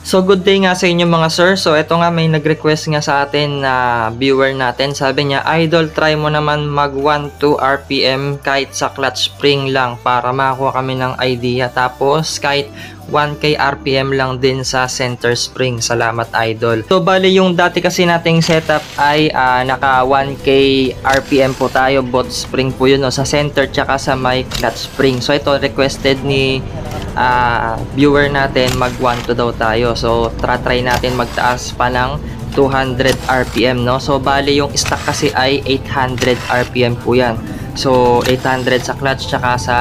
So good day nga sa inyo mga sir. So ito nga may nag-request nga sa atin na viewer natin. Sabi niya, "Idol, try mo naman mag 1-2 RPM kahit sa clutch spring lang para makakuha kami ng idea. Tapos kahit 1K RPM lang din sa center spring. Salamat idol." So bali yung dati kasi nating setup ay naka 1K RPM po tayo. Both spring po yun, no, sa center tsaka sa may clutch spring. So ito requested ni viewer natin mag 1-2 daw tayo. So try natin magtaas pa ng 200 RPM, no. So bali yung stock kasi ay 800 RPM po yan. So 800 sa clutch tsaka sa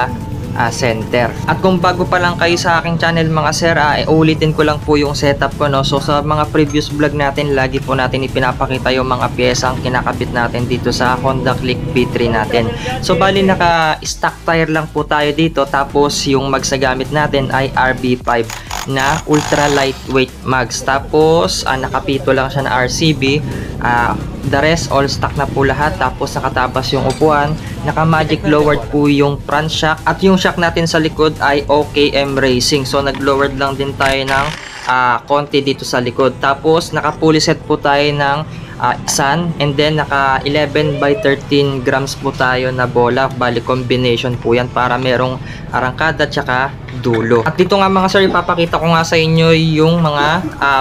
center. At kung bago pa lang kayo sa aking channel mga sir, ulitin ko lang po yung setup ko, no. So sa mga previous vlog natin, lagi po natin ipinapakita yung mga piyesang kinakabit natin dito sa Honda Click B3 natin. So bali naka stock tire lang po tayo dito, tapos yung mags na gamit natin ay RB5 na ultra lightweight mags. Tapos nakapito lang siya na RCB. The rest all stock na po lahat. Tapos nakatabas yung upuan, naka magic lowered po yung front shock, at yung shock natin sa likod ay OKM Racing. So nag lowered lang din tayo ng konti dito sa likod. Tapos naka fully set po tayo ng sun, and then naka 11 by 13 grams po tayo na bola. Bali combination po yan para merong arangkada tsaka dulo. At dito nga mga sir, ipapakita ko nga sa inyo yung mga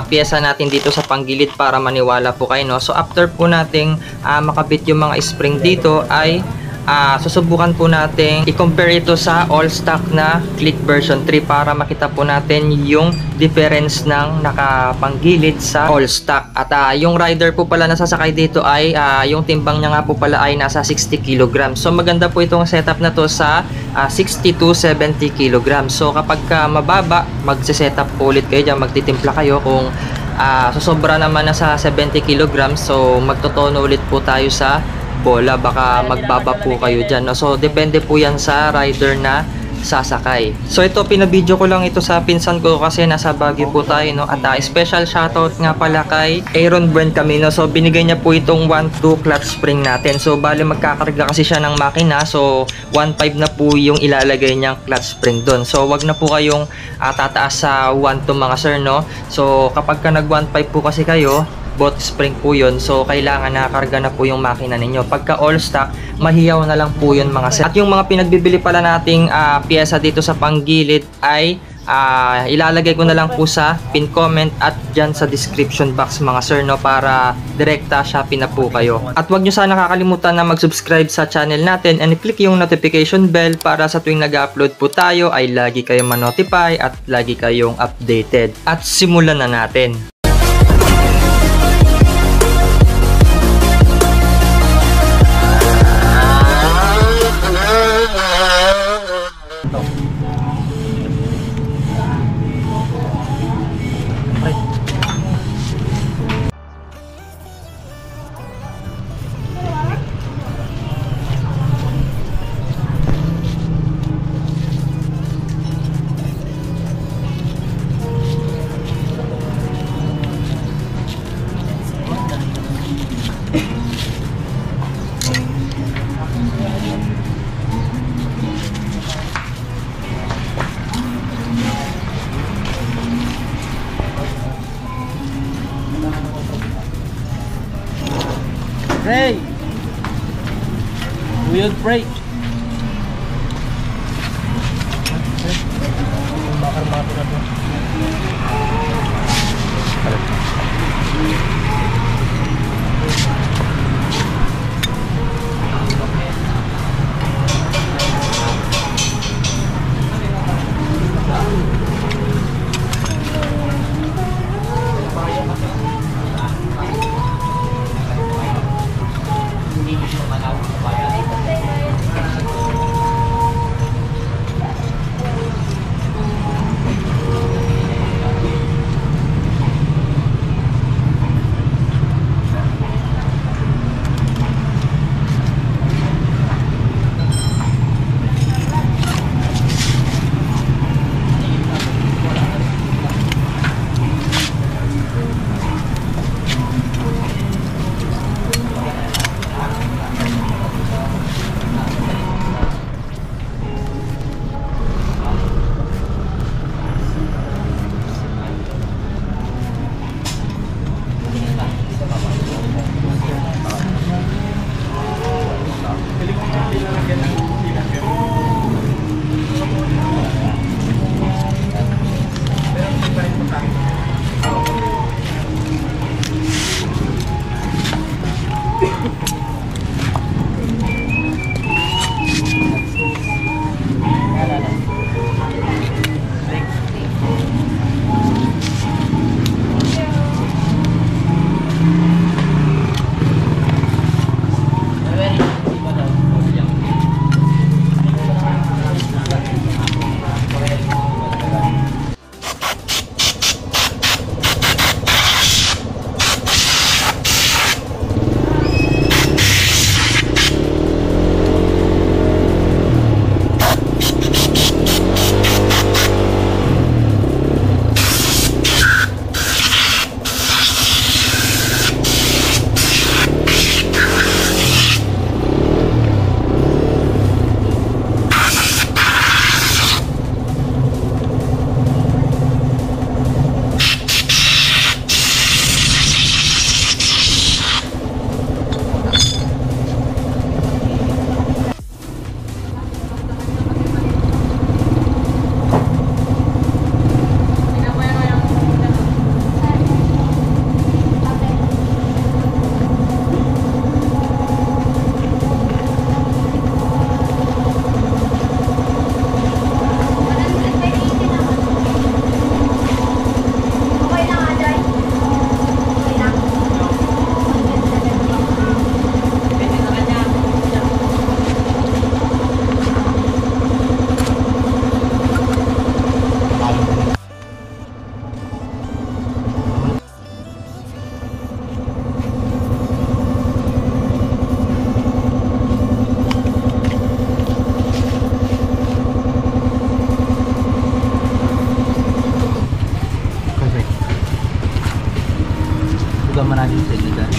pyesa natin dito sa panggilid para maniwala po kayo, no. So after po nating makabit yung mga spring dito ay susubukan po natin i-compare ito sa all stock na Click version 3 para makita po natin yung difference ng nakapanggilid sa all stock. At yung rider po pala na sasakay dito ay yung timbang niya nga po pala ay nasa 60 kg. So maganda po itong setup na to sa 60 to 70 kg. So kapag mababa, magse-setup po ulit kayo dyan, magtitimpla kayo. Kung susobra naman na sa 70 kg, so magtotono ulit po tayo sa bola, baka magbaba po kayo dyan, no? So depende po yan sa rider na sasakay. So ito, pinabidyo ko lang ito sa pinsan ko kasi nasa Baguio po tayo, no? At special shoutout nga pala kay Aaron Brent Camino. So binigay niya po itong 1-2 clutch spring natin. So bali magkakarga kasi siya ng makina, so 1.5 na po yung ilalagay niyang clutch spring doon. So wag na po kayong tataas sa 1-2 mga sir, no? So kapag ka nag 1.5 po kasi kayo, both spring po yun, so kailangan nakakarga na po yung makina ninyo. Pagka all stock, mahiyaw na lang po yun mga sir. At yung mga pinagbibili pala nating pyesa dito sa panggilid ay ilalagay ko na lang po sa pin comment at dyan sa description box mga sir, no, para direkta Shopee na po kayo. At wag nyo sana nakakalimutan na mag-subscribe sa channel natin and click yung notification bell para sa tuwing nag-upload po tayo ay lagi kayong ma-notify at lagi kayong updated. At simulan na natin. Hey! Weird break. Bakar-bakar na to. naman natin sa inyo dyan.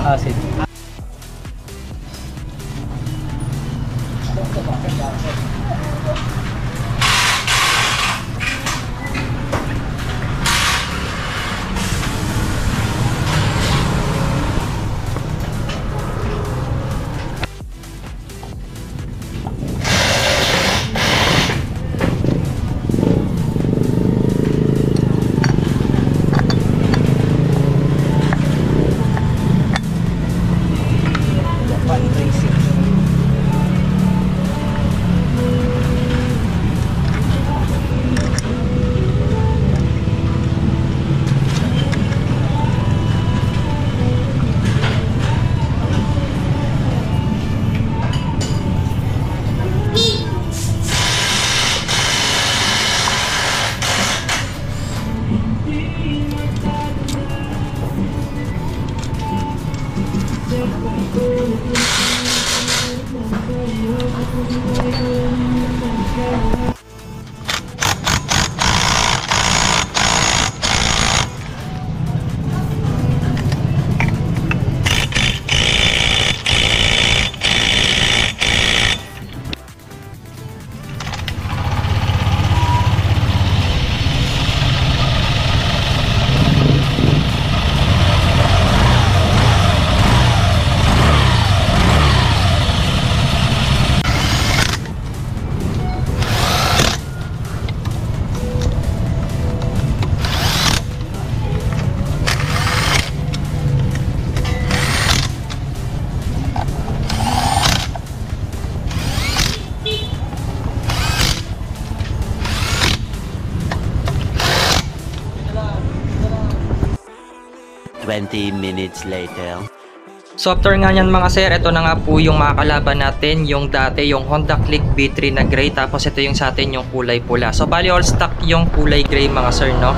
Acid. Minutes later. So after nga yan mga sir, ito na nga po yung makakalaban natin, yung dati yung Honda Click B3 na gray, tapos ito yung sa atin yung kulay pula. So bali all stock yung kulay gray mga sir, no?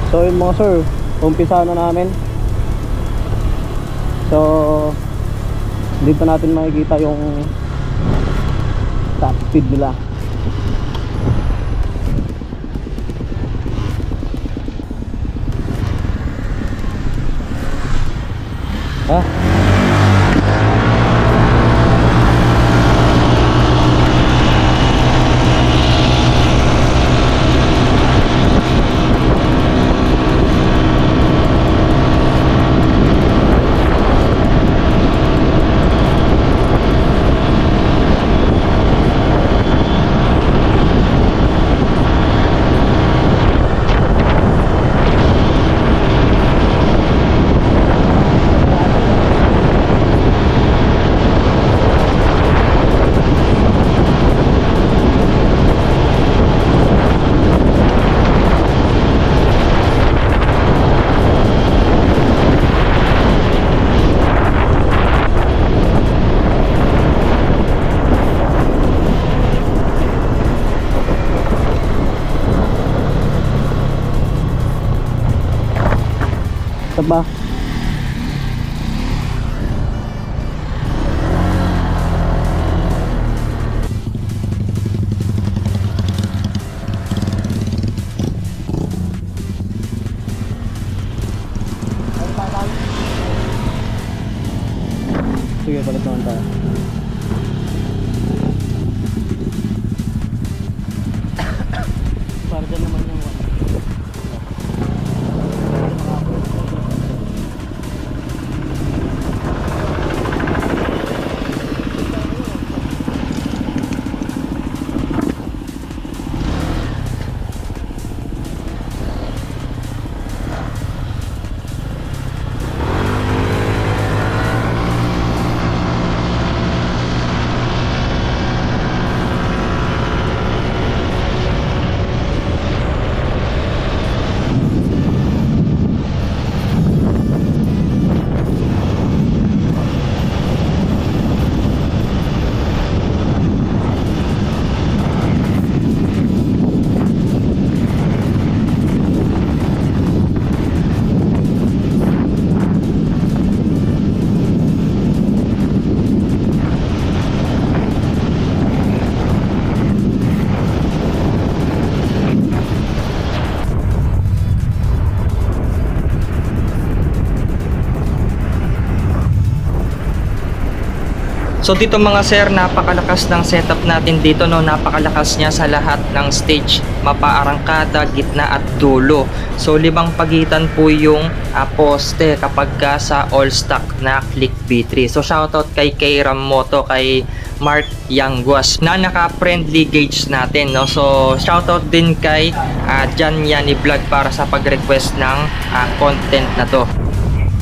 So yun mga sir, umpisa na namin. So dito natin makikita yung top speed nila. Ha? Stop ba? Sige, palit naman tayo. Para dyan naman yung one. So dito mga sir, napakalakas ng setup natin dito, no? Napakalakas niya sa lahat ng stage, mapa, arangkada, gitna at dulo. So 5 pagitan po yung poste kapag ka sa all stock na Click B3. So shoutout kay Ram Moto, kay Mark Yanguas na naka-friendly gauge natin, no? So shoutout din kay Jan Yani Vlog para sa pag-request ng content na to.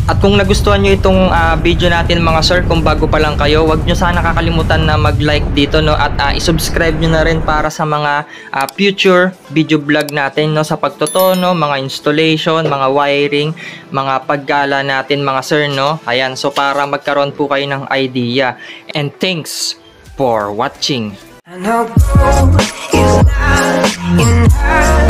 At kung nagustuhan nyo itong video natin mga sir, kung bago pa lang kayo, wag nyo sana kakalimutan na mag-like dito, no? At i-subscribe nyo na rin para sa mga future video vlog natin, no? Sa pagtotono, mga installation, mga wiring, mga paggala natin mga sir, no? Ayan, so para magkaroon po kayo ng idea. And thanks for watching. I know gold is not enough.